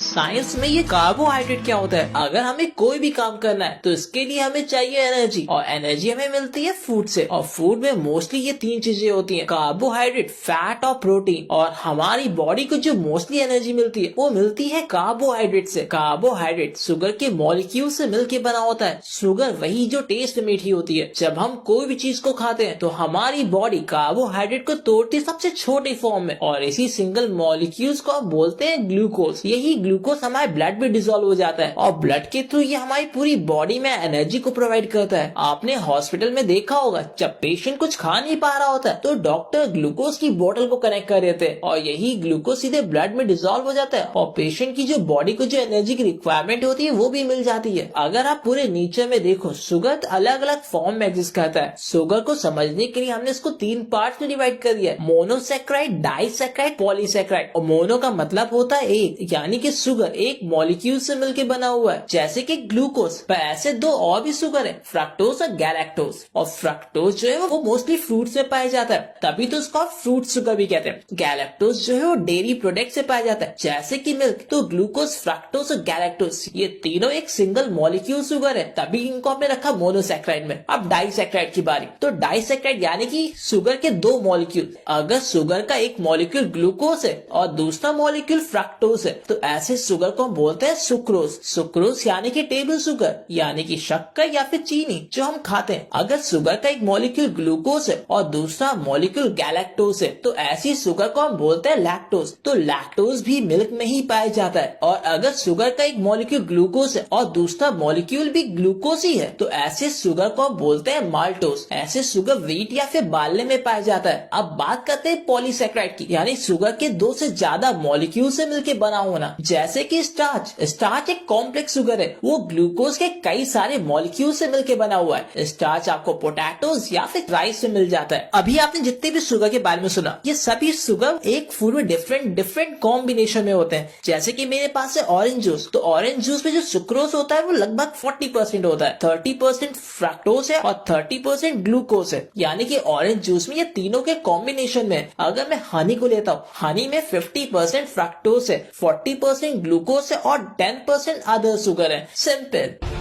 Science में ये carbohydrate क्या होता है? अगर हमें कोई भी काम करना है तो इसके लिए हमें चाहिए एनर्जी, और एनर्जी हमें मिलती है फूड से। और फूड में मोस्टली ये तीन चीजें होती हैं, कार्बोहाइड्रेट, फैट और प्रोटीन। और हमारी बॉडी को जो मोस्टली एनर्जी मिलती है वो मिलती है कार्बोहाइड्रेट से। कार्बोहाइड्रेट शुगर के मॉलिक्यूल से मिलके बना होता है। शुगर वही जो टेस्ट मीठी होती है। जब हम कोई भी चीज को खाते हैं तो हमारी बॉडी कार्बोहाइड्रेट को तोड़ती है सबसे छोटे फॉर्म में, और इसी सिंगल मॉलिक्यूल्स को हम बोलते हैं ग्लूकोज। यही ग्लूकोज हमारे ब्लड में डिसॉल्व हो जाता है और ब्लड के थ्रू ये हमारी पूरी बॉडी में एनर्जी को प्रोवाइड करता है। आपने हॉस्पिटल में देखा होगा, जब पेशेंट कुछ खा नहीं पा रहा होता है तो डॉक्टर ग्लूकोज की बोतल को कनेक्ट कर देते हैं और यही ग्लूकोज सीधे ब्लड में डिसॉल्व हो जाता है और पेशेंट की जो बॉडी को जो एनर्जी की रिक्वायरमेंट होती है वो भी मिल जाती है। अगर आप पूरे नेचर में देखो, शुगर अलग अलग फॉर्म में एग्जिस्ट करता है। शुगर को समझने के लिए हमने इसको तीन पार्ट में डिवाइड कर दिया है, मोनोसेक्राइड, डाइसेक्राइड, पॉलीसेक्राइड। और मोनो का मतलब होता है एक, यानी कि शुगर एक मॉलिक्यूल से मिलकर बना हुआ है, जैसे कि ग्लूकोज। पर ऐसे दो और भी शुगर है, फ्रक्टोज और गैलेक्टोज। और फ्रक्टोज जो है वो मोस्टली फ्रूट्स में पाया जाता है, तभी तो उसको फ्रूट शुगर भी कहते हैं। गैलेक्टोज जो है वो डेयरी प्रोडक्ट से पाया जाता है, जैसे कि मिल्क। तो ग्लूकोज, फ्रक्टोज और गैलेक्टोज ये तीनों एक सिंगल मॉलिक्यूल शुगर है, तभी इनको हमने रखा मोनोसेक्राइड में। अब डाइसेक्राइड की बारी। तो डाइसेक्राइड यानी कि शुगर के दो मॉलिक्यूल। अगर शुगर का एक मॉलिक्यूल ग्लूकोज है और दूसरा मॉलिक्यूल फ्रक्टोज है तो ऐसे शुगर को हम बोलते हैं सुक्रोज। सुक्रोज यानी कि टेबल शुगर, यानी कि शक्कर या फिर चीनी जो हम खाते हैं। अगर शुगर का एक मॉलिक्यूल ग्लूकोज है और दूसरा मॉलिक्यूल गैलेक्टोज है तो ऐसी शुगर को हम बोलते हैं लैक्टोज। तो लैक्टोज भी मिल्क में ही पाया जाता है। और अगर शुगर का एक मॉलिक्यूल ग्लूकोज है और दूसरा मॉलिक्यूल भी ग्लूकोज ही है तो ऐसे शुगर को हम बोलते हैं माल्टोज। ऐसे शुगर व्हीट या फिर बार्ले में पाया जाता है। अब बात करते हैं पॉलीसेक्राइड की, यानी शुगर के दो से ज्यादा मॉलिक्यूल से मिलकर बना होना, जैसे कि स्टार्च। स्टार्च एक कॉम्प्लेक्स शुगर है, वो ग्लूकोज के कई सारे मॉलिक्यूल से मिलकर बना हुआ है। स्टार्च आपको पोटैटोज या फिर राइस से मिल जाता है। अभी आपने जितने भी शुगर के बारे में सुना, ये सभी शुगर एक फूड में डिफरेंट कॉम्बिनेशन में होते हैं। जैसे कि मेरे पास है ऑरेंज जूस, तो ऑरेंज जूस में जो सुक्रोज होता है वो लगभग 40% होता है, 30% फ्रक्टोज है और 30% ग्लूकोज है। यानी कि ऑरेंज जूस में ये तीनों के कॉम्बिनेशन में। अगर मैं हनी को लेता हूँ, हनी में 50% फ्रक्टोज है, 40% ग्लूकोज है और 10% अदर शुगर है। सिंपल।